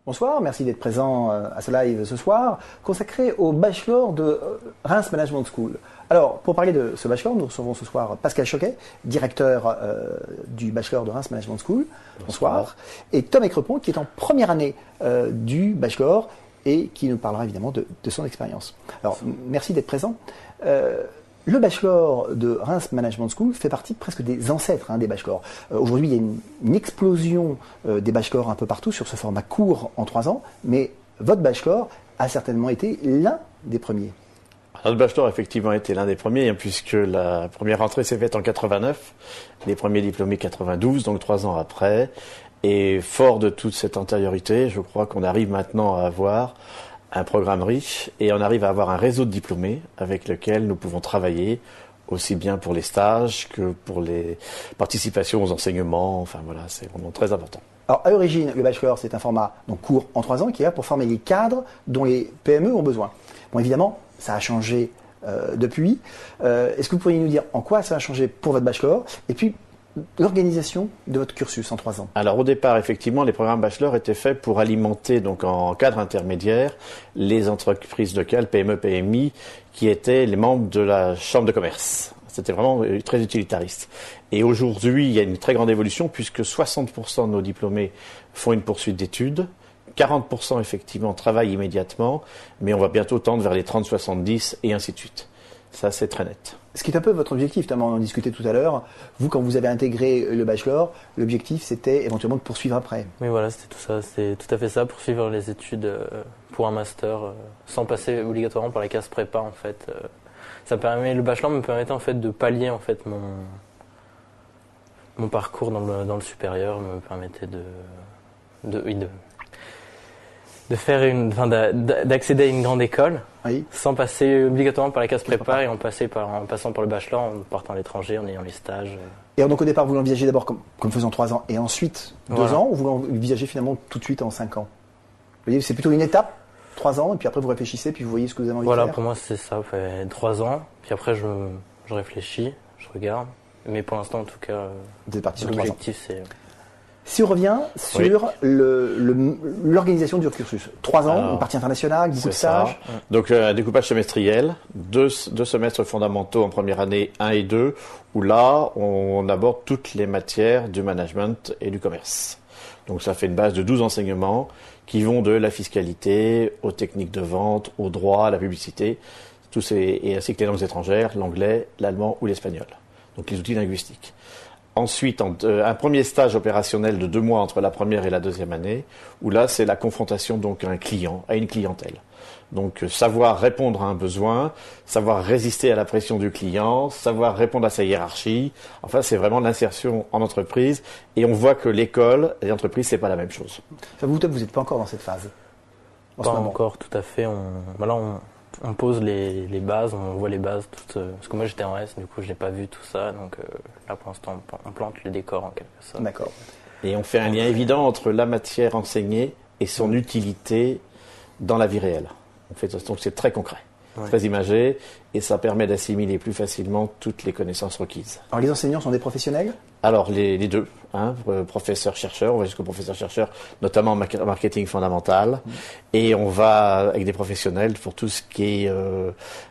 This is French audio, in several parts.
Bonsoir, merci d'être présent à ce live ce soir, consacré au bachelor de Reims Management School. Alors, pour parler de ce bachelor, nous recevons ce soir Pascal Choquet, directeur du bachelor de Reims Management School. Bonsoir. Et Tom Écrepont, qui est en première année du bachelor et qui nous parlera évidemment de son expérience. Alors, merci d'être présent. Le bachelor de Reims Management School fait partie presque des ancêtres des bachelors. Aujourd'hui, il y a une explosion des bachelors un peu partout sur ce format court en 3 ans, mais votre bachelor a certainement été l'un des premiers. Notre bachelor a effectivement été l'un des premiers, puisque la première rentrée s'est faite en 89, les premiers diplômés 92, donc 3 ans après. Et fort de toute cette antériorité, je crois qu'on arrive maintenant à avoir un programme riche et on arrive à avoir un réseau de diplômés avec lequel nous pouvons travailler aussi bien pour les stages que pour les participations aux enseignements. Enfin voilà, c'est vraiment très important. Alors à l'origine, le bachelor, c'est un format donc court en 3 ans qui est là pour former les cadres dont les PME ont besoin. Bon, évidemment, ça a changé depuis. Est-ce que vous pourriez nous dire en quoi ça a changé pour votre bachelor et puis l'organisation de votre cursus en 3 ans? Alors au départ, effectivement, les programmes bachelor étaient faits pour alimenter donc en cadre intermédiaire les entreprises locales, PME, PMI, qui étaient les membres de la chambre de commerce. C'était vraiment très utilitariste. Et aujourd'hui, il y a une très grande évolution puisque 60% de nos diplômés font une poursuite d'études. 40% effectivement travaillent immédiatement, mais on va bientôt tendre vers les 30-70 et ainsi de suite. Ça, c'est très net. Ce qui est un peu votre objectif, notamment on en discutait tout à l'heure. Vous, quand vous avez intégré le bachelor, l'objectif c'était éventuellement de poursuivre après. Oui, voilà, c'était tout ça. C'était tout à fait ça, poursuivre les études pour un master sans passer obligatoirement par la case prépa en fait. Le bachelor me permettait en fait de pallier en fait mon parcours dans le supérieur, me permettait d'accéder à une grande école, oui, sans passer obligatoirement par la case prépa et en passant par le bachelor, en partant à l'étranger, en ayant les stages. Et donc au départ, vous l'envisagez d'abord comme faisant 3 ans et ensuite 2 ans, ou vous l'envisagez finalement tout de suite en 5 ans? Vous voyez, c'est plutôt une étape, 3 ans, et puis après vous réfléchissez, puis vous voyez ce que vous avez envie de faire. Voilà, pour moi c'est ça, fait 3 ans, puis après je réfléchis, je regarde, mais pour l'instant en tout cas, vous êtes parti sur 3 ans. L'objectif c'est... Si on revient sur l'organisation du cursus, 3 ans, une partie internationale, beaucoup de stages. Donc un découpage semestriel, 2 semestres fondamentaux en première année, 1 et 2, où là on aborde toutes les matières du management et du commerce. Donc ça fait une base de 12 enseignements qui vont de la fiscalité aux techniques de vente, au droit, à la publicité, et ainsi que les langues étrangères, l'anglais, l'allemand ou l'espagnol. Donc les outils linguistiques. Ensuite, un premier stage opérationnel de 2 mois entre la première et la deuxième année, où là, c'est la confrontation donc à un client, à une clientèle. Donc, savoir répondre à un besoin, savoir résister à la pression du client, savoir répondre à sa hiérarchie. Enfin, c'est vraiment l'insertion en entreprise. Et on voit que l'école et l'entreprise, c'est pas la même chose. Enfin, vous n'êtes pas encore dans cette phase. Pas encore, tout à fait. On pose les bases, on voit les bases toutes, parce que moi j'étais en S, du coup je n'ai pas vu tout ça, donc là pour l'instant on plante le décor en quelque sorte. D'accord. Et on fait un lien évident entre la matière enseignée et son utilité dans la vie réelle. Donc c'est très concret, très imagé, et ça permet d'assimiler plus facilement toutes les connaissances requises. Alors les enseignants sont des professionnels ? Alors les deux, professeurs-chercheurs, on va jusqu'au professeur-chercheur, notamment en marketing fondamental, et on va avec des professionnels pour tout ce qui est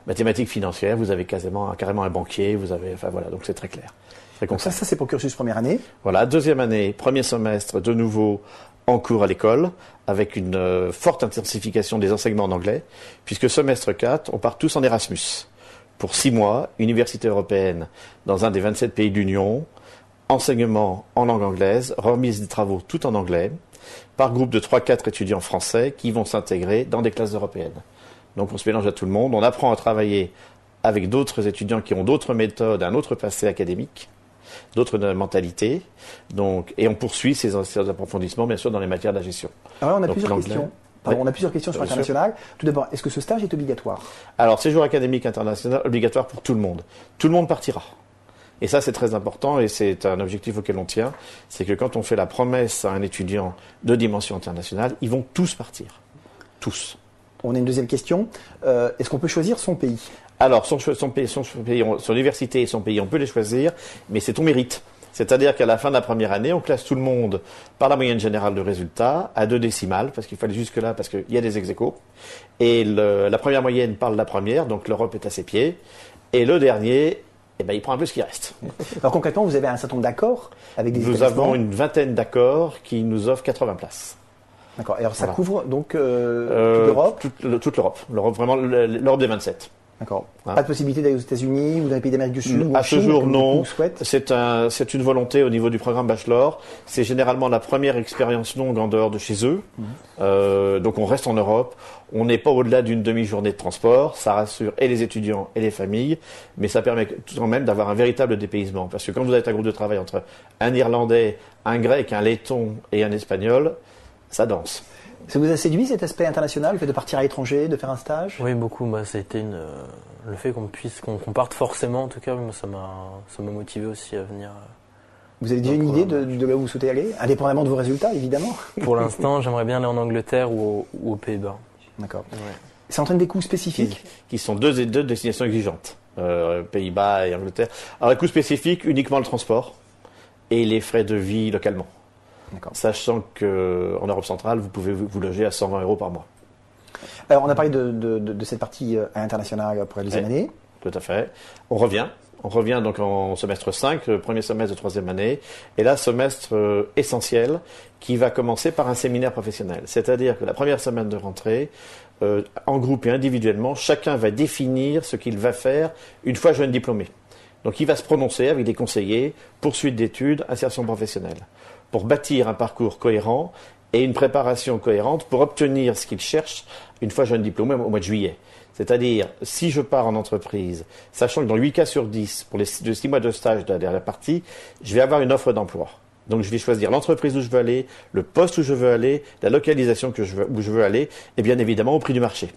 mathématiques financières. Vous avez carrément un banquier, donc c'est très clair. Très donc ça c'est pour cursus première année. Voilà, deuxième année, premier semestre, de nouveau en cours à l'école, avec une forte intensification des enseignements en anglais, puisque semestre 4, on part tous en Erasmus. Pour 6 mois, université européenne dans un des 27 pays de l'Union, enseignement en langue anglaise, remise des travaux tout en anglais, par groupe de 3-4 étudiants français qui vont s'intégrer dans des classes européennes. Donc on se mélange à tout le monde, on apprend à travailler avec d'autres étudiants qui ont d'autres méthodes, un autre passé académique, d'autres mentalités, et on poursuit ces approfondissements bien sûr dans les matières de la gestion. Alors on a plusieurs questions. On a plusieurs questions sur l'international. Tout d'abord, est-ce que ce stage est obligatoire? Alors, séjour académique international, obligatoire pour tout le monde. Tout le monde partira. Et ça, c'est très important et c'est un objectif auquel on tient. C'est que quand on fait la promesse à un étudiant de dimension internationale, ils vont tous partir. Tous. On a une deuxième question. Est-ce qu'on peut choisir son pays? Alors, son université et son pays, on peut les choisir, mais c'est ton mérite. C'est-à-dire qu'à la fin de la première année, on classe tout le monde par la moyenne générale de résultats à 2 décimales, parce qu'il fallait jusque-là, parce qu'il y a des ex-aequo. Et la première moyenne parle de la première, donc l'Europe est à ses pieds. Et le dernier, eh ben, il prend un peu ce qui reste. Alors concrètement, vous avez un certain nombre d'accords avec des Nous établissements. avons une vingtaine d'accords qui nous offrent 80 places. D'accord. Et alors ça Voilà. couvre donc toute l'Europe. Toute l'Europe. L'Europe, vraiment, l'Europe des 27. D'accord. Hein. Pas de possibilité d'aller aux États-Unis ou dans les pays d'Amérique du Sud ou en À ce Chine, jour, comme non. beaucoup souhaitent. C'est une volonté au niveau du programme Bachelor. C'est généralement la première expérience longue en dehors de chez eux. Donc on reste en Europe. On n'est pas au-delà d'une demi-journée de transport. Ça rassure et les étudiants et les familles. Mais ça permet tout de même d'avoir un véritable dépaysement. Parce que quand vous êtes un groupe de travail entre un Irlandais, un Grec, un Letton et un Espagnol, ça danse. Ça vous a séduit cet aspect international, le fait de partir à l'étranger, de faire un stage? Oui, beaucoup. Bah, c'était le fait qu'on parte forcément, en tout cas, moi, ça m'a motivé aussi à venir. Vous avez déjà une idée de là où vous souhaitez aller, indépendamment de vos résultats, évidemment? Pour l'instant, j'aimerais bien aller en Angleterre ou aux Pays-Bas. D'accord. Ouais. Ça entraîne des coûts spécifiques? Qui sont deux destinations exigeantes, Pays-Bas et Angleterre. Alors, les coûts spécifiques, uniquement le transport et les frais de vie localement. D'accord. Sachant qu'en Europe centrale, vous pouvez vous loger à 120 € par mois. Alors, on a parlé de cette partie à l'international pour la deuxième année. Tout à fait. On revient donc en semestre 5, le premier semestre de troisième année. Et là, semestre essentiel qui va commencer par un séminaire professionnel. C'est-à-dire que la première semaine de rentrée, en groupe et individuellement, chacun va définir ce qu'il va faire une fois jeune diplômé. Donc il va se prononcer avec des conseillers, poursuite d'études, insertion professionnelle, pour bâtir un parcours cohérent et une préparation cohérente pour obtenir ce qu'il cherche une fois jeune diplômé au mois de juillet. C'est-à-dire, si je pars en entreprise, sachant que dans 8 cas sur 10, pour les 6 mois de stage de la dernière partie, je vais avoir une offre d'emploi. Donc je vais choisir l'entreprise où je veux aller, le poste où je veux aller, la localisation où je veux aller, et bien évidemment au prix du marché.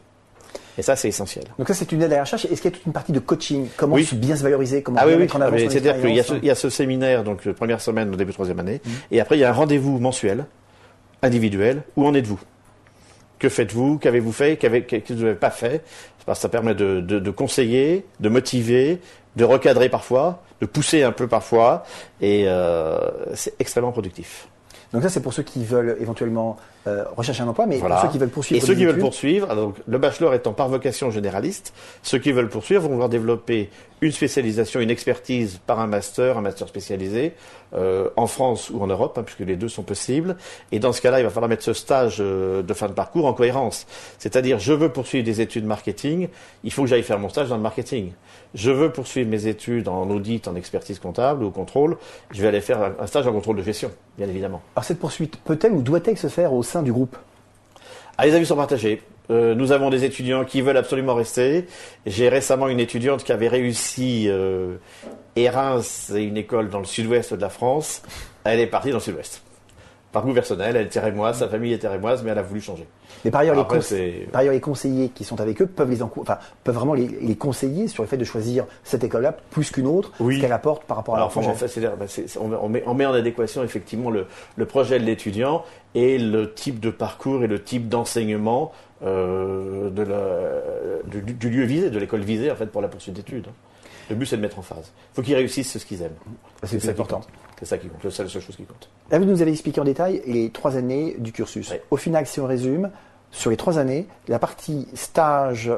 Et ça, c'est essentiel. Donc ça, c'est une aide à la recherche. Est-ce qu'il y a toute une partie de coaching? Comment Oui. bien se valoriser? Comment bien mettre en avant son C'est-à-dire qu'il y a expérience? il y a ce séminaire, donc première semaine au début de troisième année, et après il y a un rendez-vous mensuel, individuel. Où en êtes-vous? Que faites-vous? Qu'avez-vous fait? Qu'est-ce que vous n'avez pas fait? Parce que ça permet de conseiller, de motiver, de recadrer parfois, de pousser un peu parfois, et c'est extrêmement productif. Donc ça, c'est pour ceux qui veulent éventuellement rechercher un emploi, mais Voilà. pour ceux qui veulent poursuivre Et ceux des qui veulent études, poursuivre, donc le bachelor étant par vocation généraliste, ceux qui veulent poursuivre vont vouloir développer une spécialisation, une expertise par un master spécialisé, en France ou en Europe, puisque les deux sont possibles. Et dans ce cas-là, il va falloir mettre ce stage de fin de parcours en cohérence. C'est-à-dire, je veux poursuivre des études marketing, il faut que j'aille faire mon stage dans le marketing. Je veux poursuivre mes études en audit, en expertise comptable ou au contrôle, je vais aller faire un stage en contrôle de gestion, bien évidemment. alors cette poursuite peut-elle ou doit-elle se faire au sein du groupe? Ah, les avis sont partagés. Nous avons des étudiants qui veulent absolument rester. J'ai récemment une étudiante qui avait réussi Reims, une école dans le sud-ouest de la France. Elle est partie dans le sud-ouest. Par goût personnel, elle était rémoise, sa famille était rémoise, mais elle a voulu changer. Mais par ailleurs, Après, par ailleurs, les conseillers qui sont avec eux peuvent peuvent vraiment les conseiller sur le fait de choisir cette école-là plus qu'une autre, Oui. ce qu'elle apporte par rapport à leur Alors, projet. en fait, on met en adéquation effectivement le projet de l'étudiant et le type de parcours et le type d'enseignement du lieu visé, de l'école visée en fait pour la poursuite d'études. Le but c'est de mettre en phase. Il faut qu'ils réussissent ce qu'ils aiment. C'est ça qui important. compte. C'est ça qui compte. C'est la seule chose qui compte. Là, vous nous avez expliqué en détail les 3 années du cursus. Oui. Au final, si on résume, sur les 3 années, la partie stage,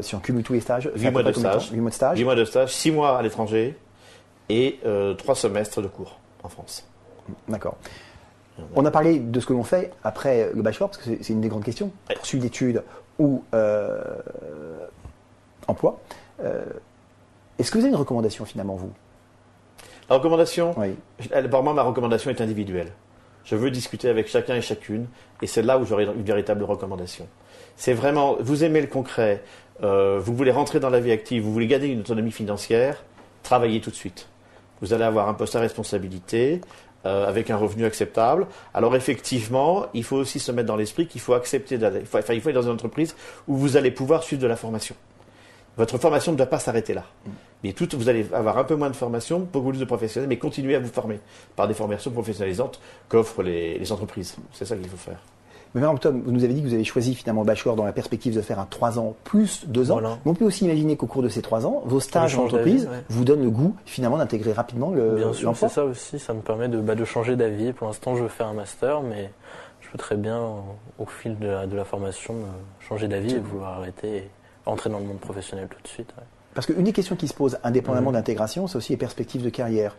si on cumule tous les stages, 8 mois de stage. 8 mois de stage. 10 mois de stage, 6 mois à l'étranger et 3 semestres de cours en France. D'accord. On a parlé de ce que l'on fait après le bachelor, parce que c'est une des grandes questions. Oui. Poursuite d'études ou emploi. Est-ce que vous avez une recommandation finalement, vous? La recommandation, Oui. pour moi, ma recommandation est individuelle. Je veux discuter avec chacun et chacune, et c'est là où j'aurai une véritable recommandation. C'est vraiment, vous aimez le concret, vous voulez rentrer dans la vie active, vous voulez gagner une autonomie financière, travaillez tout de suite. Vous allez avoir un poste à responsabilité, avec un revenu acceptable. Alors effectivement, il faut aussi se mettre dans l'esprit qu'il faut accepter d'aller, il faut aller dans une entreprise où vous allez pouvoir suivre de la formation. Votre formation ne doit pas s'arrêter là. Mais vous allez avoir un peu moins de formation, beaucoup plus de professionnels, mais continuez à vous former par des formations professionnalisantes qu'offrent les entreprises. C'est ça qu'il faut faire. Mais par exemple, Tom, vous nous avez dit que vous avez choisi finalement le bachelor dans la perspective de faire un 3 ans plus 2 ans. Voilà. Mais on peut aussi imaginer qu'au cours de ces 3 ans, vos stages en entreprise vous donnent le goût finalement d'intégrer rapidement Bien sûr, l'emploi. c'est ça aussi. Ça me permet de changer d'avis. Pour l'instant, je veux faire un master, mais je peux très bien, au fil de la formation, changer d'avis et vouloir arrêter et entrer dans le monde professionnel tout de suite. Ouais. Parce qu'une des questions qui se pose indépendamment d'intégration, c'est aussi les perspectives de carrière.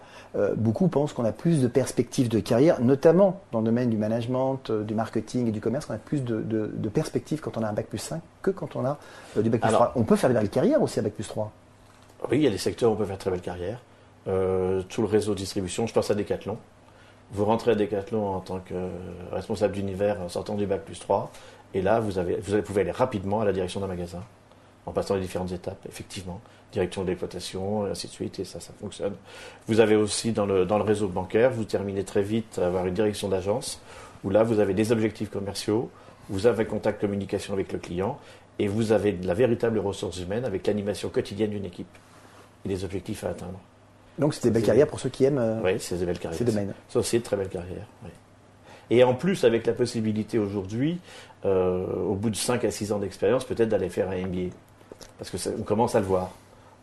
Beaucoup pensent qu'on a plus de perspectives de carrière, notamment dans le domaine du management, du marketing et du commerce, qu'on a plus de perspectives quand on a un bac plus 5 que quand on a du bac plus 3. On peut faire de belles carrières aussi à bac plus 3. Oui, il y a des secteurs où on peut faire très belle carrière. Tout le réseau de distribution, je pense à Decathlon. Vous rentrez à Decathlon en tant que responsable d'univers en sortant du bac plus 3, et là, vous pouvez aller rapidement à la direction d'un magasin, en passant les différentes étapes, effectivement. Direction de l'exploitation, et ainsi de suite, et ça fonctionne. Vous avez aussi dans le réseau bancaire, vous terminez très vite à avoir une direction d'agence, où là, vous avez des objectifs commerciaux, vous avez contact communication avec le client, et vous avez de la véritable ressource humaine avec l'animation quotidienne d'une équipe et des objectifs à atteindre. Donc c'est des belles carrières pour ceux qui aiment oui, c'est des belles carrières. ces domaines. C'est aussi de très belles carrières. Oui. Et en plus, avec la possibilité aujourd'hui, au bout de 5 à 6 ans d'expérience, peut-être d'aller faire un MBA. Parce qu'on commence à le voir.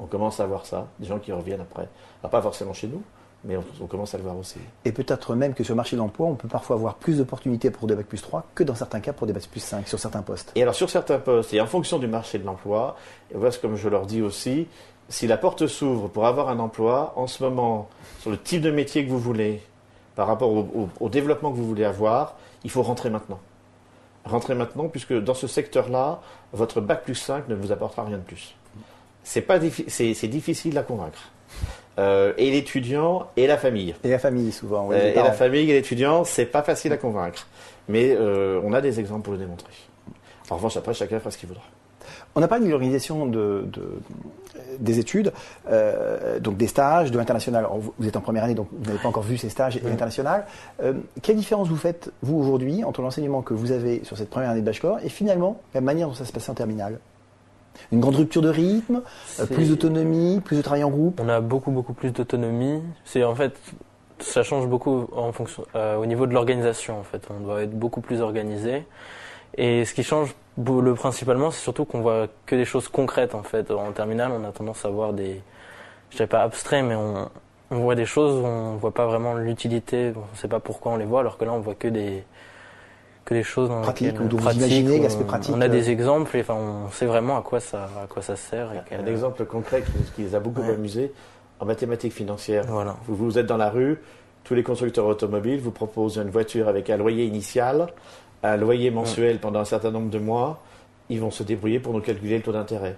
On commence à voir ça, des gens qui reviennent après. Alors, pas forcément chez nous, mais on commence à le voir aussi. Et peut-être même que sur le marché de l'emploi, on peut parfois avoir plus d'opportunités pour des bac plus 3 que dans certains cas pour des bac plus 5 sur certains postes. Et alors sur certains postes, et en fonction du marché de l'emploi, et voilà, comme je leur dis aussi, si la porte s'ouvre pour avoir un emploi, en ce moment, sur le type de métier que vous voulez, par rapport au développement que vous voulez avoir, il faut rentrer maintenant. Rentrez maintenant, puisque dans ce secteur-là, votre bac plus 5 ne vous apportera rien de plus. C'est difficile à convaincre. Et l'étudiant et la famille. Et la famille, souvent. Oui, et la famille et l'étudiant, c'est pas facile à convaincre. Mais on a des exemples pour le démontrer. En revanche, après, chacun fera ce qu'il voudra. On a parlé de l'organisation des études, donc des stages, de l'international. Alors, vous êtes en première année, donc vous n'avez pas encore vu ces stages et l'international. Quelle différence vous faites, vous, aujourd'hui, entre l'enseignement que vous avez sur cette première année de bachelor et finalement la manière dont ça se passe en terminale? Une grande rupture de rythme, plus d'autonomie, plus de travail en groupe? On a beaucoup plus d'autonomie. En fait, ça change beaucoup en fonction, au niveau de l'organisation. En fait, on doit être beaucoup plus organisé. Et ce qui change principalement, c'est surtout qu'on voit que des choses concrètes. En fait, en terminale, on a tendance à voir des, je dirais pas abstraits, mais on voit des choses où on voit pas vraiment l'utilité. On ne sait pas pourquoi on les voit, alors que là, on voit que des choses dans pratiques, ou dont vous imaginez l'aspect pratique. On a des exemples et on sait vraiment à quoi ça sert. Un exemple concret qui les a beaucoup amusés, en mathématiques financières. Voilà. Vous êtes dans la rue, tous les constructeurs automobiles vous proposent une voiture avec un loyer initial, un loyer mensuel pendant un certain nombre de mois. Ils vont se débrouiller pour nous calculer le taux d'intérêt.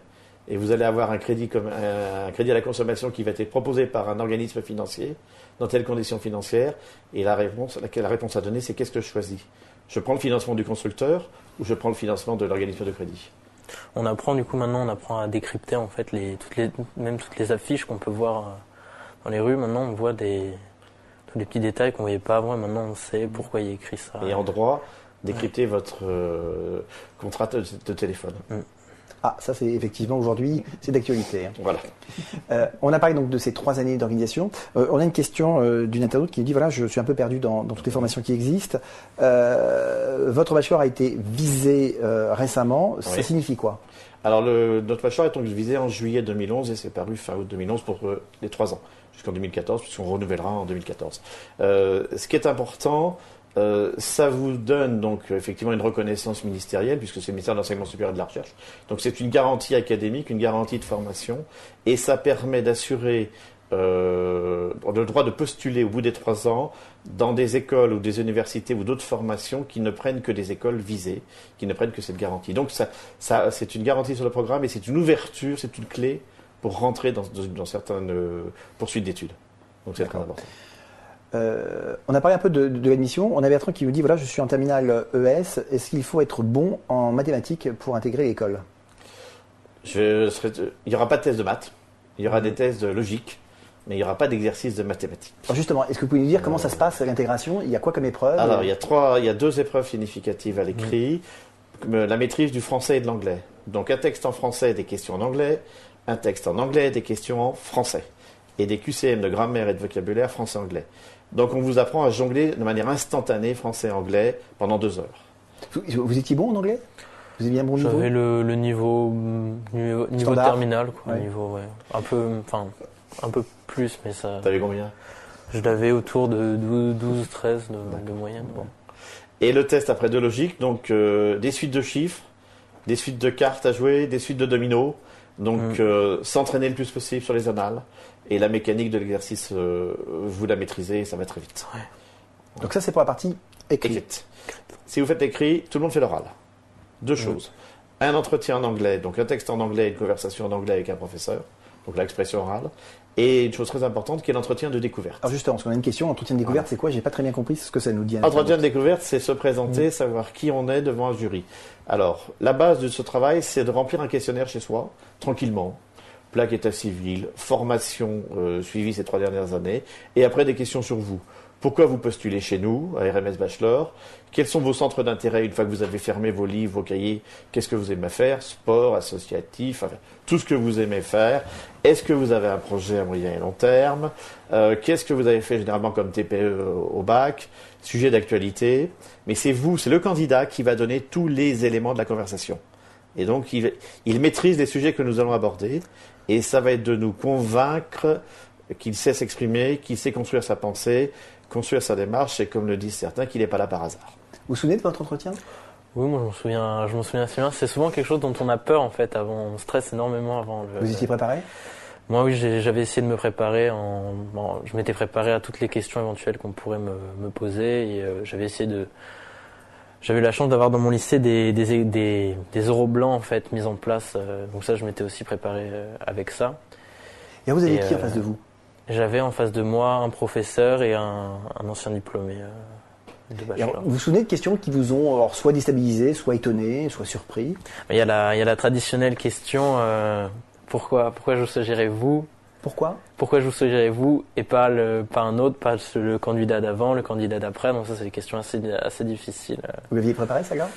Et vous allez avoir un crédit à la consommation qui va être proposé par un organisme financier dans telles conditions financières. Et la réponse à donner, c'est qu'est-ce que je choisis? Je prends le financement du constructeur ou je prends le financement de l'organisme de crédit? On apprend maintenant à décrypter en fait même toutes les affiches qu'on peut voir dans les rues. Maintenant, on voit tous les petits détails qu'on ne voyait pas avant et maintenant on sait pourquoi il y a écrit ça. Et en droit, décrypter votre contrat de téléphone. Ah, ça c'est effectivement aujourd'hui, c'est d'actualité. Voilà. On a parlé donc de ces 3 années d'organisation. On a une question d'une internaute qui nous dit, voilà, je suis un peu perdu dans toutes les formations qui existent. Votre bachelor a été visé récemment, ça signifie quoi? Alors notre bachelor est donc visé en juillet 2011 et c'est paru fin août 2011 pour les 3 ans, jusqu'en 2014, puisqu'on renouvellera en 2014. Ce qui est important, ça vous donne donc effectivement une reconnaissance ministérielle, puisque c'est le ministère de l'Enseignement supérieur et de la Recherche. Donc c'est une garantie académique, une garantie de formation, et ça permet d'assurer le droit de postuler au bout des 3 ans dans des écoles ou des universités ou d'autres formations qui ne prennent que des écoles visées, qui ne prennent que cette garantie. Donc ça c'est une garantie sur le programme et c'est une ouverture, c'est une clé pour rentrer dans certaines poursuites d'études. Donc c'est très important. On a parlé un peu de l'admission. On a Bertrand qui nous dit, voilà, je suis en terminale ES. Est-ce qu'il faut être bon en mathématiques pour intégrer l'école? Il n'y aura pas de test de maths. Il y aura des tests de logique, mais il n'y aura pas d'exercice de mathématiques. Alors justement, est-ce que vous pouvez nous dire comment ça se passe l'intégration? Il y a quoi comme épreuve? Alors, il y a 2 épreuves significatives à l'écrit. La maîtrise du français et de l'anglais. Donc un texte en français, des questions en anglais. Un texte en anglais, des questions en français. Et des QCM de grammaire et de vocabulaire français-anglais. Donc on vous apprend à jongler de manière instantanée français-anglais pendant 2 heures. Vous étiez bon en anglais? Vous aviez un bon niveau? J'avais le niveau Standard. terminal, quoi. Ouais. Niveau, ouais. Un peu plus, mais ça. T'avais combien? Je l'avais autour de 12-13 de moyenne. Bon. Et le test après de logique, donc des suites de chiffres, des suites de cartes à jouer, des suites de dominos. Donc s'entraîner le plus possible sur les annales. Et la mécanique de l'exercice, vous la maîtrisez et ça va très vite. Ouais. Donc ça, c'est pour la partie écrite. Écrite. Si vous faites écrit, tout le monde fait l'oral. Deux choses. Un entretien en anglais, donc un texte en anglais et une conversation en anglais avec un professeur. Donc l'expression orale. Et une chose très importante qui est l'entretien de découverte. Alors justement, parce qu'on a une question, entretien de découverte, c'est quoi? J'ai pas très bien compris ce que ça nous dit. Entretien de découverte, c'est se présenter, savoir qui on est devant un jury. Alors, la base de ce travail, c'est de remplir un questionnaire chez soi, tranquillement. Plaque état civil, formation suivie ces 3 dernières années, et après des questions sur vous. Pourquoi vous postulez chez nous, à RMS Bachelor? Quels sont vos centres d'intérêt une fois que vous avez fermé vos livres, vos cahiers? Qu'est-ce que vous aimez faire? Sport, associatif, enfin, tout ce que vous aimez faire. Est-ce que vous avez un projet à moyen et long terme? Qu'est-ce que vous avez fait généralement comme TPE au bac? Sujet d'actualité. Mais c'est vous, c'est le candidat qui va donner tous les éléments de la conversation. Et donc, il maîtrise les sujets que nous allons aborder. Et ça va être de nous convaincre qu'il sait s'exprimer, qu'il sait construire sa pensée, construire sa démarche, et comme le disent certains, qu'il n'est pas là par hasard. Vous vous souvenez de votre entretien? Oui, moi je m'en souviens assez bien. C'est souvent quelque chose dont on a peur en fait avant. On stresse énormément avant. Vous étiez préparé? Moi oui, j'avais essayé de me préparer. Je m'étais préparé à toutes les questions éventuelles qu'on pourrait me poser et j'avais essayé de. J'avais eu la chance d'avoir dans mon lycée des oraux blancs en fait mis en place. Donc ça, je m'étais aussi préparé avec ça. Et vous avez qui en face de vous? J'avais en face de moi un professeur et un ancien diplômé de Et bachelor. alors, vous vous souvenez de questions qui vous ont alors, soit déstabilisé, soit étonné, soit surpris? Il y a la traditionnelle question pourquoi je vous choisirais vous? Pourquoi? Pourquoi je vous choisirais vous et pas un autre, pas le candidat d'avant, le candidat d'après? Donc ça, c'est des questions assez difficiles. Vous l'aviez préparé, ça, gars?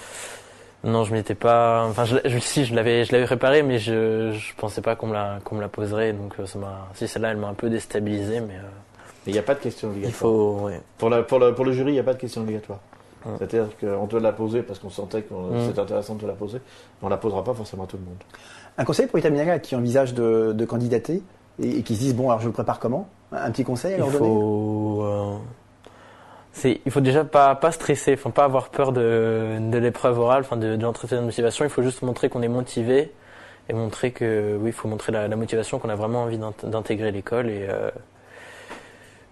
Non, je m'étais pas. Enfin, je l'avais préparé, mais je pensais pas qu'on me la poserait. Donc si celle-là, elle m'a un peu déstabilisé, mais. Mais il n'y a pas de question obligatoire. Il faut. Ouais. Pour le jury, il n'y a pas de question obligatoire. C'est-à-dire qu'on te l'a posée parce qu'on sentait que c'était intéressant de te la poser, mais on la posera pas forcément à tout le monde. Un conseil pour les terminales qui envisagent de candidater et qui se disent bon, alors je le prépare comment? Un petit conseil à leur donner? Il faut déjà pas stresser, faut pas avoir peur de l'épreuve orale, de l'entretien de motivation. Il faut juste montrer qu'on est motivé et montrer que il faut montrer la motivation, qu'on a vraiment envie d'intégrer l'école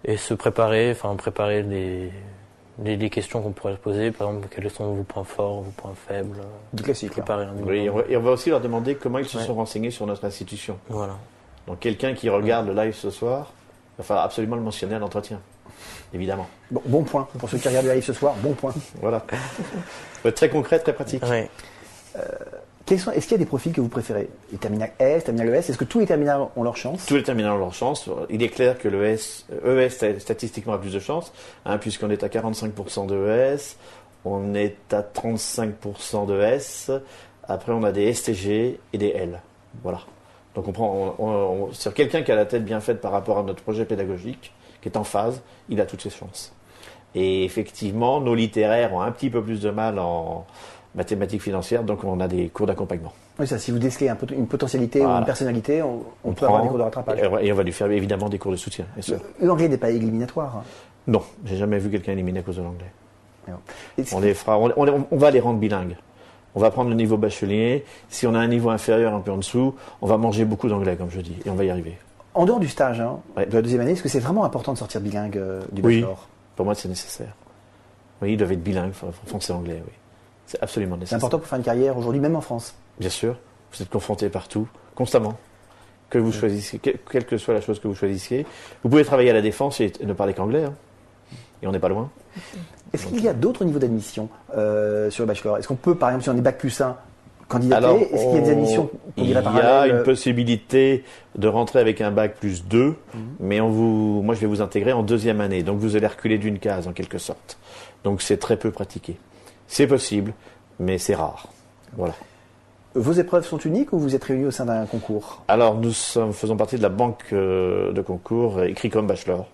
et se préparer, préparer les questions qu'on pourrait se poser. Par exemple, quels sont vos points forts, vos points faibles. Du classique. Préparer et on va aussi leur demander comment ils se sont renseignés sur notre institution. Voilà. Donc quelqu'un qui regarde le live ce soir, il va falloir absolument le mentionner à l'entretien. Évidemment. Bon point. Pour ceux qui regardent le live ce soir, bon point. Voilà. Très concret, très pratique. Ouais. Est-ce qu'il y a des profils que vous préférez? Les terminales S, terminales ES, est-ce que tous les terminales ont leur chance? Tous les terminales ont leur chance. Il est clair que le ES statistiquement a plus de chance, puisqu'on est à 45% de ES, on est à 35% de S, après on a des STG et des L. Voilà. Donc sur quelqu'un qui a la tête bien faite par rapport à notre projet pédagogique, qui est en phase, il a toutes ses chances. Et effectivement, nos littéraires ont un petit peu plus de mal en mathématiques financières, donc on a des cours d'accompagnement. Oui, ça, si vous décelez une potentialité ou une personnalité, on peut avoir des cours de rattrapage. Et on va lui faire évidemment des cours de soutien. L'anglais n'est pas éliminatoire. Non, j'ai jamais vu quelqu'un éliminé à cause de l'anglais. On va les rendre bilingues. On va prendre le niveau bachelier. Si on a un niveau inférieur, un peu en dessous, on va manger beaucoup d'anglais, comme je dis, et on va y arriver. En dehors du stage, de la deuxième année, est-ce que c'est vraiment important de sortir bilingue du bachelor? Oui, pour moi c'est nécessaire. Oui, ils doivent être bilingues, français-anglais, oui. C'est absolument nécessaire. C'est important pour faire une carrière aujourd'hui, même en France? Bien sûr, vous êtes confronté partout, constamment. Que vous choisissiez, quelle que soit la chose que vous choisissiez. Vous pouvez travailler à la défense et ne parler qu'anglais, et on n'est pas loin. Est-ce qu'il y a d'autres niveaux d'admission sur le bachelor? Est-ce qu'on peut, par exemple, si on est bac plus 1, candidater? Alors, est-ce qu'il y a des admissions Il y a une possibilité de rentrer avec un bac plus 2, mais moi je vais vous intégrer en deuxième année. Donc vous allez reculer d'une case en quelque sorte. Donc c'est très peu pratiqué. C'est possible, mais c'est rare. Voilà. Vos épreuves sont uniques ou vous êtes réunis au sein d'un concours? Alors nous faisons partie de la banque de concours écrit comme bachelor,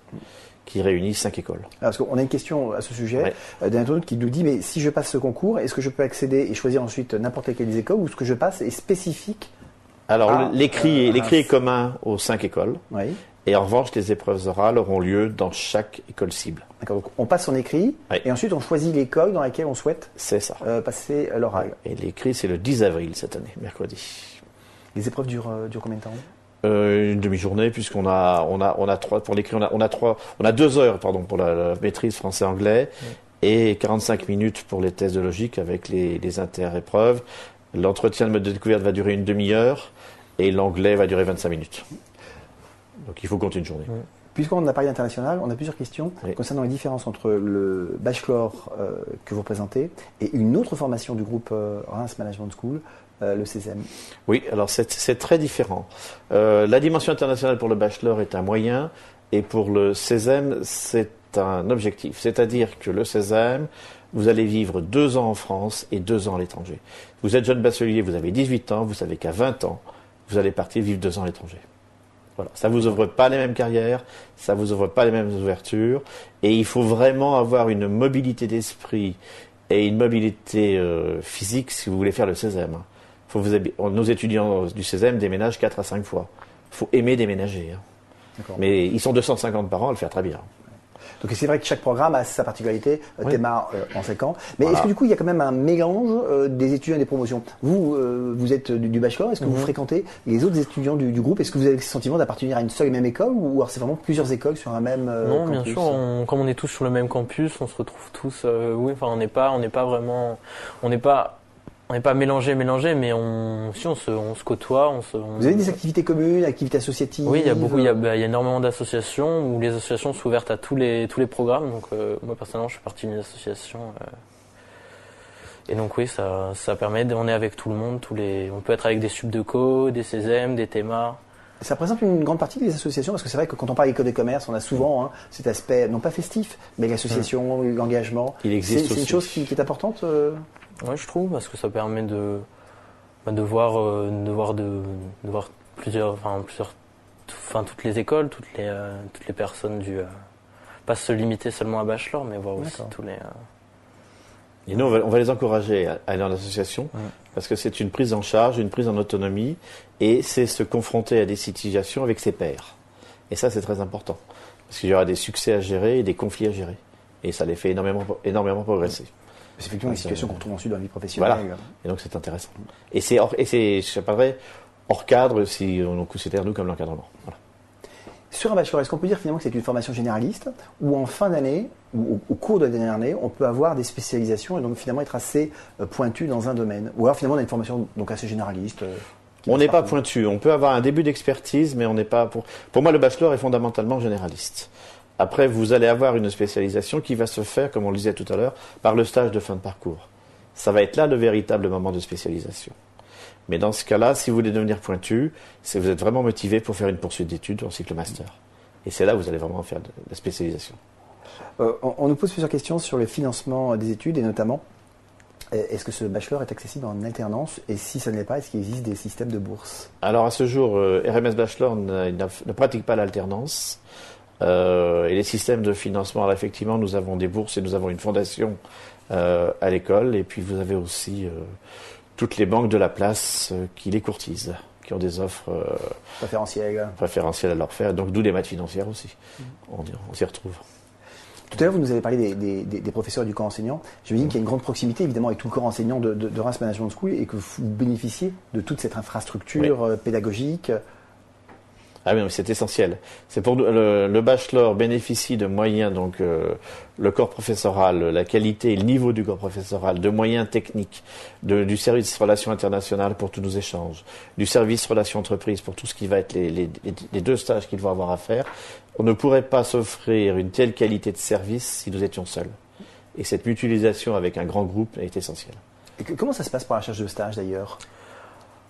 qui réunit 5 écoles. Parce qu'on a une question à ce sujet d'un internaute qui nous dit, mais si je passe ce concours, est-ce que je peux accéder et choisir ensuite n'importe laquelle des écoles ou ce que je passe est spécifique? Alors l'écrit est commun aux 5 écoles. Oui. Et en revanche, les épreuves orales auront lieu dans chaque école cible. D'accord, donc on passe son écrit et ensuite on choisit l'école dans laquelle on souhaite passer l'oral. Et l'écrit, c'est le 10 avril cette année, mercredi. Les épreuves durent combien de temps? Une demi-journée, puisqu'on a 3 pour l'écrit, on a 2 heures pour la maîtrise français-anglais et 45 minutes pour les tests de logique avec les inter-épreuves. L'entretien de mode de découverte va durer une demi-heure et l'anglais va durer 25 minutes. Donc il faut compter une journée. Puisqu'on a parlé international, on a plusieurs questions concernant les différences entre le bachelor que vous représentez et une autre formation du groupe Reims Management School, le CESEM. Oui, alors c'est très différent. La dimension internationale pour le bachelor est un moyen et pour le CESEM, c'est un objectif. C'est-à-dire que le CESEM, vous allez vivre 2 ans en France et 2 ans à l'étranger. Vous êtes jeune bachelier, vous avez 18 ans, vous savez qu'à 20 ans, vous allez partir vivre 2 ans à l'étranger. Voilà. Ça vous ouvre pas les mêmes carrières, ça vous ouvre pas les mêmes ouvertures, et il faut vraiment avoir une mobilité d'esprit et une mobilité physique si vous voulez faire le CESEM. Nos étudiants du CESEM déménagent 4 à 5 fois. Il faut aimer déménager. Mais ils sont 250 par an à le faire très bien. Donc c'est vrai que chaque programme a sa particularité, démarre en 5 ans. Mais est-ce que du coup il y a quand même un mélange des étudiants et des promotions? Vous êtes du bachelor, est-ce que vous fréquentez les autres étudiants du groupe? Est-ce que vous avez le sentiment d'appartenir à une seule et même école ou alors c'est vraiment plusieurs écoles sur un même Non, campus? bien sûr, comme on est tous sur le même campus, on se retrouve tous. On n'est pas vraiment, on n'est pas mélangés, mais on se côtoie. Vous avez des activités communes, activités associatives? Oui, il y a beaucoup, il y a énormément d'associations où les associations sont ouvertes à tous les programmes. Donc moi personnellement, je suis partie d'une association. Et donc oui, ça permet, on est avec tout le monde, on peut être avec des subdeco, des CESEM, des TEMA. Ça représente une grande partie des associations parce que c'est vrai que quand on parle d'école de commerce, on a souvent cet aspect, non pas festif, mais l'association, l'engagement. Il existe aussi. C'est une chose qui est importante. Oui, je trouve, parce que ça permet de voir toutes les écoles, toutes les personnes pas se limiter seulement à bachelor, mais voir aussi tous les. Et nous, on va les encourager à aller en association parce que c'est une prise en charge, une prise en autonomie et c'est se confronter à des situations avec ses pairs. Et ça, c'est très important parce qu'il y aura des succès à gérer et des conflits à gérer. Et ça les fait énormément progresser. C'est effectivement une situation qu'on retrouve ensuite dans la vie professionnelle. Voilà. Et donc c'est intéressant. Et je parlerai hors cadre si on considère nous comme l'encadrement. Voilà. Sur un bachelor, est-ce qu'on peut dire finalement que c'est une formation généraliste ou en fin d'année ou au cours de la dernière année, on peut avoir des spécialisations et donc finalement être assez pointu dans un domaine? Ou alors finalement on a une formation donc assez généraliste on n'est pas pointu. On peut avoir un début d'expertise, mais on n'est pas Pour moi, le bachelor est fondamentalement généraliste. Après, vous allez avoir une spécialisation qui va se faire, comme on le disait tout à l'heure, par le stage de fin de parcours. Ça va être là le véritable moment de spécialisation. Mais dans ce cas-là, si vous voulez devenir pointu, c'est vous êtes vraiment motivé pour faire une poursuite d'études en cycle master. Et c'est là où vous allez vraiment faire de la spécialisation. On nous pose plusieurs questions sur le financement des études et notamment, est-ce que ce bachelor est accessible en alternance? Et si ça ne l'est pas, est-ce qu'il existe des systèmes de bourse? Alors à ce jour, RMS Bachelor ne pratique pas l'alternance. Et les systèmes de financement, alors effectivement, nous avons des bourses et nous avons une fondation à l'école. Et puis vous avez aussi toutes les banques de la place qui les courtisent, qui ont des offres préférentielles à leur faire. Donc d'où les maths financières aussi. On s'y retrouve. Tout à l'heure, vous nous avez parlé des professeurs et du corps enseignant. J'imagine qu'il y a une grande proximité, évidemment, avec tout le corps enseignant de Reims Management School et que vous bénéficiez de toute cette infrastructure pédagogique. Ah oui, c'est essentiel. C'est pour le bachelor bénéficie de moyens, donc le corps professoral, la qualité et le niveau du corps professoral, de moyens techniques, du service relations internationales pour tous nos échanges, du service relations entreprises pour tout ce qui va être les 2 stages qu'ils vont avoir à faire. On ne pourrait pas s'offrir une telle qualité de service si nous étions seuls. Et cette mutualisation avec un grand groupe est essentielle. Et comment ça se passe pour la recherche de stage d'ailleurs?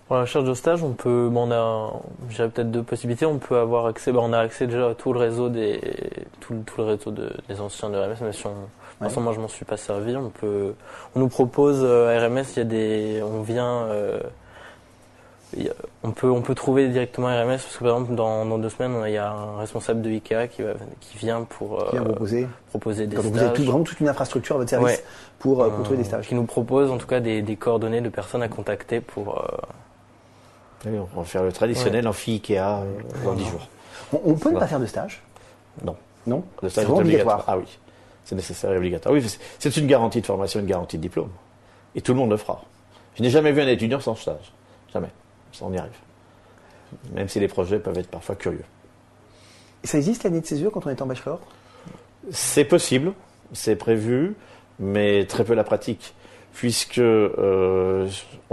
Pour la recherche de stage, j'ai peut-être 2 possibilités. On peut avoir accès, on a accès déjà à tout le réseau des anciens de RMS, même si moi je m'en suis pas servi. On nous propose à RMS, On peut trouver directement RMS parce que par exemple dans 2 semaines il y a un responsable de IKEA qui vient pour proposer des Donc stages. vous avez vraiment toute une infrastructure à votre service Ouais. pour trouver des stages. Qui nous propose en tout cas des coordonnées de personnes à contacter pour. Oui, on va faire le traditionnel amphi Ikea dans 10 jours. On peut ne pas faire de stage? Non. Non. Le C'est stage est vraiment obligatoire. obligatoire. Ah oui, c'est nécessaire et obligatoire. Oui, c'est une garantie de formation, une garantie de diplôme. Et tout le monde le fera. Je n'ai jamais vu un étudiant sans stage. Jamais. Ça, on y arrive. Même si les projets peuvent être parfois curieux. Ça existe l'année de césure quand on est en bachelor? C'est possible, c'est prévu, mais très peu la pratique. Puisque on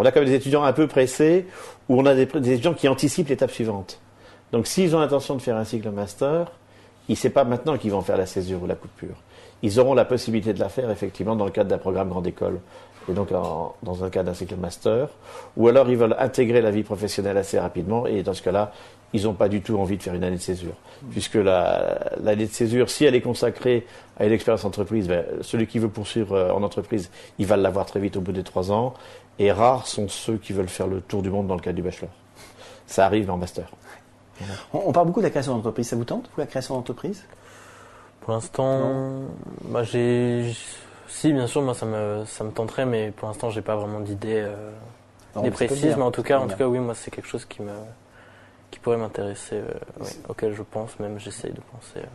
a quand même des étudiants un peu pressés, où on a des étudiants qui anticipent l'étape suivante. Donc s'ils ont l'intention de faire un cycle master, c'est pas maintenant qu'ils vont faire la césure ou la coupure. Ils auront la possibilité de la faire effectivement dans le cadre d'un programme grande école, et donc dans un cadre d'un cycle master, ou alors ils veulent intégrer la vie professionnelle assez rapidement, et dans ce cas-là, ils n'ont pas du tout envie de faire une année de césure. Puisque l'année de césure, si elle est consacrée à une expérience entreprise, celui qui veut poursuivre en entreprise, il va l'avoir très vite au bout des 3 ans, et rares sont ceux qui veulent faire le tour du monde dans le cadre du bachelor. Ça arrive en master. On parle beaucoup de la création d'entreprise. Ça vous tente, vous, la création d'entreprise? Pour l'instant, si bien sûr, moi ça me tenterait, mais pour l'instant j'ai pas vraiment d'idée précise. Mais en tout cas, oui, moi c'est quelque chose qui pourrait m'intéresser, auquel je pense, même j'essaye de penser.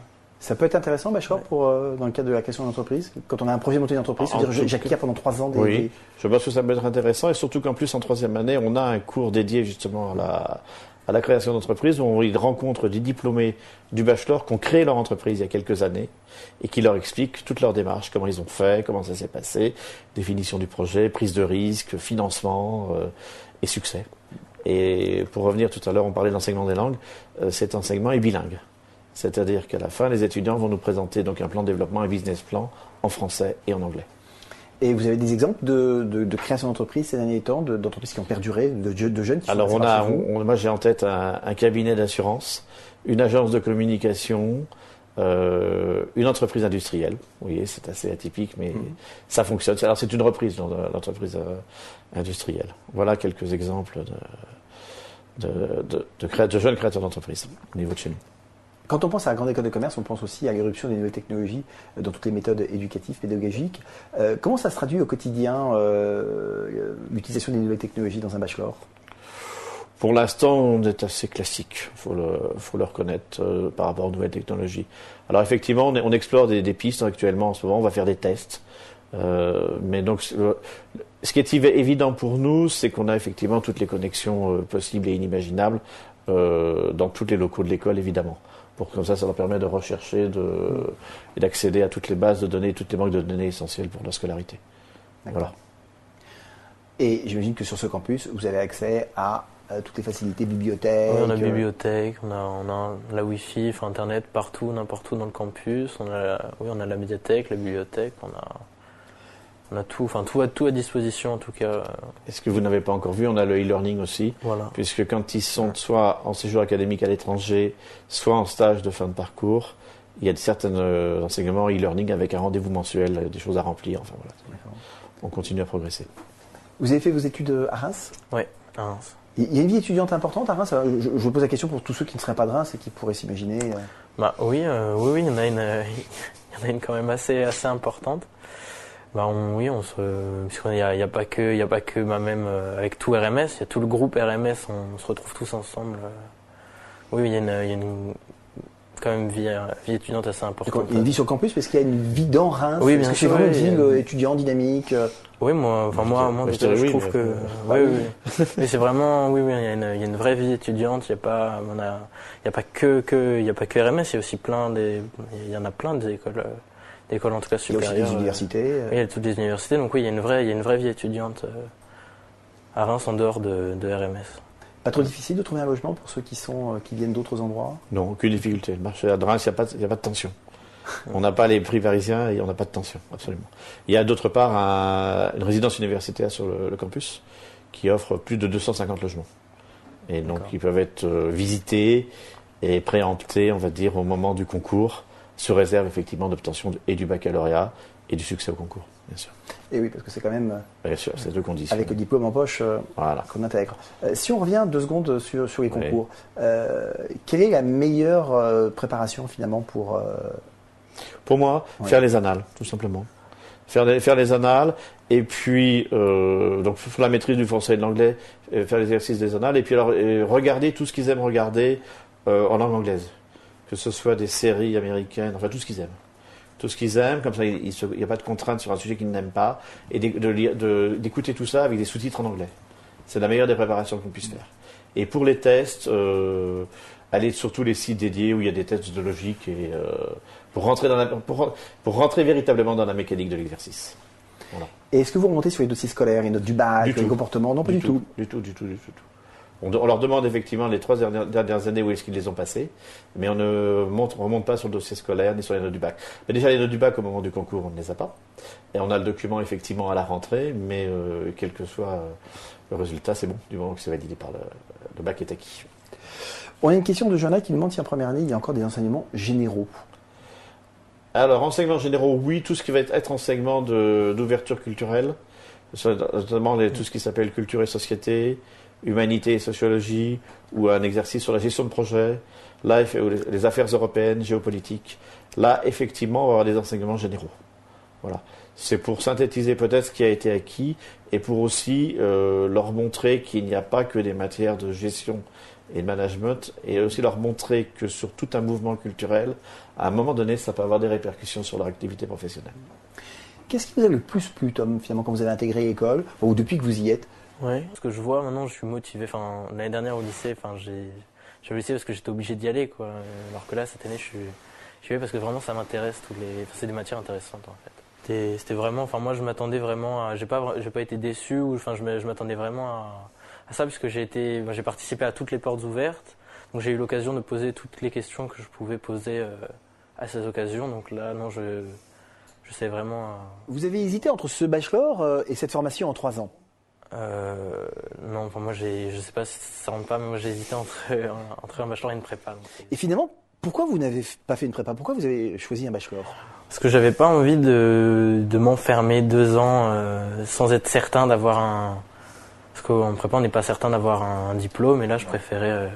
Ça peut être intéressant, bachelor, dans le cadre de la création d'entreprise, quand on a un projet de monter une entreprise, c'est-à-dire j'acquiert pendant 3 ans Oui, je pense que ça peut être intéressant, et surtout qu'en plus en 3e année, on a un cours dédié justement à la création d'entreprise, où ils rencontrent des diplômés du bachelor qui ont créé leur entreprise il y a quelques années et qui leur expliquent toute leur démarche, comment ils ont fait, comment ça s'est passé, définition du projet, prise de risque, financement et succès. Et pour revenir tout à l'heure, on parlait d'enseignement des langues, cet enseignement est bilingue. C'est-à-dire qu'à la fin, les étudiants vont nous présenter donc un plan de développement, un business plan en français et en anglais. Et vous avez des exemples de création d'entreprise ces derniers temps, d'entreprises qui ont perduré, de jeunes qui sont Alors passés moi j'ai en tête un cabinet d'assurance, une agence de communication, une entreprise industrielle. Vous voyez, c'est assez atypique, mais ça fonctionne. Alors c'est une reprise dans l'entreprise industrielle. Voilà quelques exemples de jeunes créateurs d'entreprise au niveau de chez nous. Quand on pense à la grande école de commerce, on pense aussi à l'éruption des nouvelles technologies dans toutes les méthodes éducatives, pédagogiques. Comment ça se traduit au quotidien, l'utilisation des nouvelles technologies dans un bachelor? Pour l'instant, on est assez classique, faut le reconnaître, par rapport aux nouvelles technologies. Alors effectivement, on explore des pistes actuellement en ce moment, on va faire des tests. Mais donc, ce qui est évident pour nous, c'est qu'on a effectivement toutes les connexions possibles et inimaginables dans tous les locaux de l'école, évidemment. Comme ça leur permet de rechercher et d'accéder à toutes les bases de données, toutes les banques de données essentielles pour la scolarité. Voilà. Et j'imagine que sur ce campus, vous avez accès à toutes les facilités, bibliothèques. Oui, on a la bibliothèque, on a la Wi-Fi, enfin Internet partout, n'importe où dans le campus. On a la médiathèque, la bibliothèque, on a tout, enfin tout à disposition en tout cas. Est-ce que vous n'avez pas encore vu, on a le e-learning aussi, voilà. Puisque quand ils sont soit en séjour académique à l'étranger, soit en stage de fin de parcours, il y a certains enseignements e-learning avec un rendez-vous mensuel, des choses à remplir, enfin voilà. On continue à progresser. Vous avez fait vos études à Reims? Oui, à Reims. Il y a une vie étudiante importante à Reims? Je vous pose la question pour tous ceux qui ne seraient pas de Reims et qui pourraient s'imaginer. Oui, il y en a une quand même assez importante. Puisqu'il n'y a pas que même avec tout RMS, il y a tout le groupe RMS, on se retrouve tous ensemble. Oui, il y a quand même vie étudiante assez importante. Il y a une vie sur le campus parce qu'il y a une vie dans Reims. Oui, parce que c'est vraiment une ville étudiante, dynamique. Oui, moi, je trouve que oui, c'est vraiment il y a une vraie vie étudiante. Il y a pas que RMS, il y a aussi il y en a plein des écoles en tout cas supérieures. Il y a aussi des universités. Oui, il y a toutes des universités, donc oui, il y a une vraie vie étudiante à Reims en dehors de RMS. Pas trop difficile de trouver un logement pour ceux qui viennent d'autres endroits? Non, aucune difficulté. Le marché à Reims, il n'y a pas de tension. On n'a pas les prix parisiens et on n'a pas de tension, absolument. Il y a d'autre part une résidence universitaire sur le campus qui offre plus de 250 logements. Et donc, ils peuvent être visités et préemptés, on va dire, au moment du concours, sous réserve effectivement d'obtention et du baccalauréat et du succès au concours, bien sûr. Et oui, parce que c'est quand même Bien sûr, c'est deux conditions. avec le diplôme en poche Voilà. qu'on intègre. Si on revient 2 secondes sur les concours, quelle est la meilleure préparation finalement Pour moi, faire les annales, tout simplement. Faire les annales, et puis donc la maîtrise du français et de l'anglais, faire l'exercice des annales, et puis alors regarder tout ce qu'ils aiment regarder en langue anglaise, que ce soit des séries américaines, enfin tout ce qu'ils aiment. Tout ce qu'ils aiment, comme ça il n'y a pas de contrainte sur un sujet qu'ils n'aiment pas, et d'écouter tout ça avec des sous-titres en anglais. C'est la meilleure des préparations qu'on puisse faire. Et pour les tests, aller sur tous les sites dédiés où il y a des tests de logique et pour rentrer véritablement dans la mécanique de l'exercice. Voilà. Et est-ce que vous remontez sur les dossiers scolaires, les notes du bac, les comportements? Non, pas du tout. Du tout. On leur demande effectivement les 3 dernières années où est-ce qu'ils les ont passées, mais on ne remonte pas sur le dossier scolaire ni sur les notes du bac. Mais déjà les notes du bac au moment du concours, on ne les a pas. Et on a le document effectivement à la rentrée, mais quel que soit le résultat, c'est bon, du moment que c'est validé par le bac est acquis. On a une question de Johanna qui nous demande si en première année, il y a encore des enseignements généraux. Alors, enseignements généraux, oui, tout ce qui va être enseignement d'ouverture culturelle, notamment tout ce qui s'appelle culture et société, humanité et sociologie, ou un exercice sur la gestion de projet, là, les affaires européennes, géopolitique. Là, effectivement, on va avoir des enseignements généraux. Voilà. C'est pour synthétiser peut-être ce qui a été acquis et pour aussi leur montrer qu'il n'y a pas que des matières de gestion et de management, et aussi leur montrer que sur tout un mouvement culturel, à un moment donné, ça peut avoir des répercussions sur leur activité professionnelle. Qu'est-ce qui vous a le plus plu, Tom, finalement, quand vous avez intégré l'école, ou depuis que vous y êtes? Ouais. Ce que je vois maintenant, je suis motivé. Enfin, l'année dernière au lycée, j'ai au lycée parce que j'étais obligé d'y aller, quoi. Alors que là, cette année, je suis allé parce que vraiment, ça m'intéresse. C'est des matières intéressantes, en fait. C'était vraiment. Enfin, moi, je m'attendais vraiment à. J'ai pas été déçu ou. Enfin, je m'attendais vraiment à ça puisque j'ai participé à toutes les portes ouvertes. Donc, j'ai eu l'occasion de poser toutes les questions que je pouvais poser à ces occasions. Donc là, non, je sais vraiment. Vous avez hésité entre ce bachelor et cette formation en 3 ans? Non, enfin, moi je sais pas si ça rentre pas, mais moi j'ai hésité entre un bachelor et une prépa. Et finalement, pourquoi vous n'avez pas fait une prépa? Pourquoi vous avez choisi un bachelor? Parce que j'avais pas envie de m'enfermer 2 ans sans être certain d'avoir parce qu'en prépa on n'est pas certain d'avoir un diplôme, et là je préférais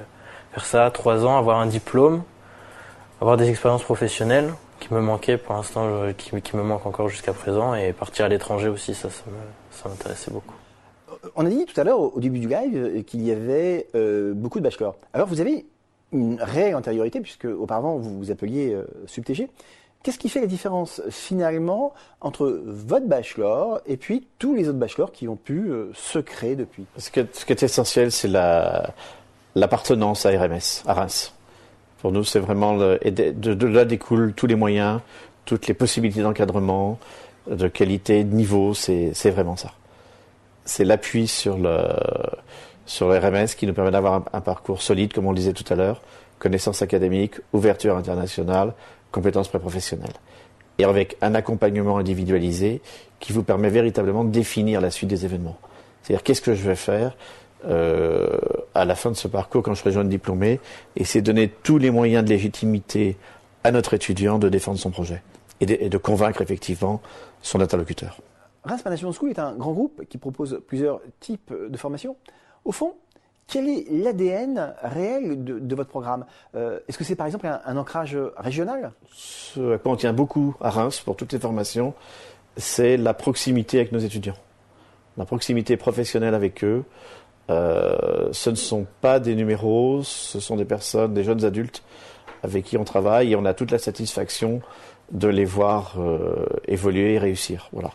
faire ça 3 ans, avoir un diplôme, avoir des expériences professionnelles qui me manquaient pour l'instant, qui me manquent encore jusqu'à présent, et partir à l'étranger aussi, ça m'intéressait beaucoup. On a dit tout à l'heure, au début du live, qu'il y avait beaucoup de bachelors. Alors, vous avez une réelle antériorité, puisque auparavant, vous vous appeliez SubTG. Qu'est-ce qui fait la différence, finalement, entre votre bachelor et puis tous les autres bachelors qui ont pu se créer depuis? Ce qui est essentiel, c'est l'appartenance à RMS, à Reims. Pour nous, c'est vraiment... de là découlent tous les moyens, toutes les possibilités d'encadrement, de qualité, de niveau, c'est vraiment ça. C'est l'appui sur le RMS qui nous permet d'avoir un parcours solide, comme on le disait tout à l'heure, connaissances académiques, ouverture internationale, compétences préprofessionnelles. Et avec un accompagnement individualisé qui vous permet véritablement de définir la suite des événements. C'est-à-dire, qu'est-ce que je vais faire à la fin de ce parcours quand je serai jeune diplômé, et c'est donner tous les moyens de légitimité à notre étudiant de défendre son projet et de convaincre effectivement son interlocuteur. Reims Management School est un grand groupe qui propose plusieurs types de formations. Au fond, quel est l'ADN réel de votre programme? Est-ce que c'est par exemple un ancrage régional? Ce à quoi on tient beaucoup à Reims pour toutes les formations, c'est la proximité avec nos étudiants. La proximité professionnelle avec eux. Ce ne sont pas des numéros, ce sont des personnes, des jeunes adultes avec qui on travaille, et on a toute la satisfaction de les voir évoluer et réussir. Voilà.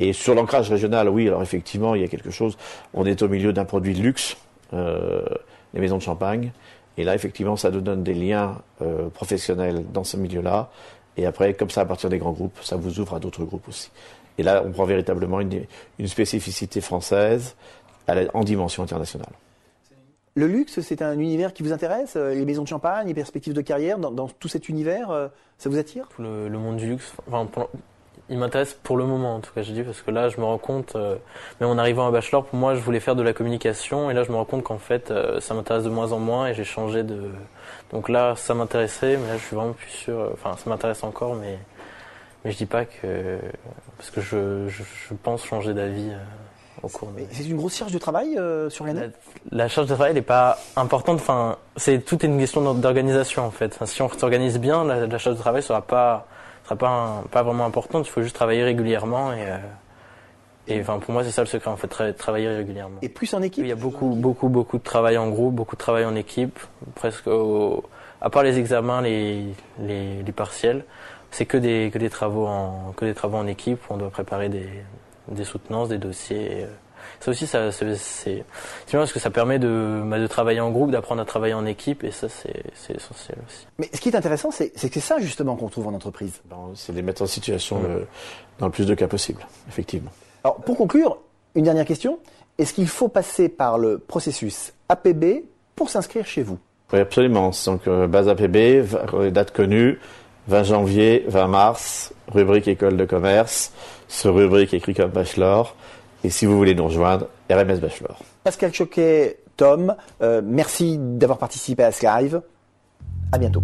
Et sur l'ancrage régional, oui, alors effectivement, il y a quelque chose. On est au milieu d'un produit de luxe, les maisons de champagne. Et là, effectivement, ça nous donne des liens professionnels dans ce milieu-là. Et après, comme ça, à partir des grands groupes, ça vous ouvre à d'autres groupes aussi. Et là, on prend véritablement une spécificité française en dimension internationale. Le luxe, c'est un univers qui vous intéresse? Les maisons de champagne, les perspectives de carrière, dans tout cet univers, ça vous attire? Le monde du luxe, enfin, il m'intéresse pour le moment, en tout cas, je dis, parce que là, je me rends compte, même en arrivant à bachelor, pour moi, je voulais faire de la communication, et là, je me rends compte qu'en fait, ça m'intéresse de moins en moins, et j'ai changé de... Donc là, ça m'intéressait, mais là, je suis vraiment plus sûr, enfin, ça m'intéresse encore, mais je dis pas que... Parce que je pense changer d'avis au cours de... C'est une grosse charge de travail sur l'année? La charge de travail n'est pas importante. Enfin, tout est une question d'organisation en fait. Enfin, si on s'organise bien, la charge de travail sera pas vraiment importante. Il faut juste travailler régulièrement et enfin pour moi c'est ça le secret en fait, travailler régulièrement. Et plus en équipe? Il y a beaucoup de travail en groupe, beaucoup de travail en équipe. À part les examens, les partiels, c'est que des travaux en équipe où on doit préparer des soutenances, des dossiers. Ça aussi, c'est bien parce que ça permet de travailler en groupe, d'apprendre à travailler en équipe, et ça, c'est essentiel aussi. Mais ce qui est intéressant, c'est que c'est ça justement qu'on trouve en entreprise. C'est les mettre en situation dans le plus de cas possible, effectivement. Alors, pour conclure, une dernière question. Est-ce qu'il faut passer par le processus APB pour s'inscrire chez vous? Oui, absolument. Donc, base APB, date connue, 20 janvier, 20 mars, rubrique école de commerce, ce rubrique écrit comme bachelor. Et si vous voulez nous rejoindre, RMS Bachelor. Pascal Choquet, Tom, merci d'avoir participé à ce live. À bientôt.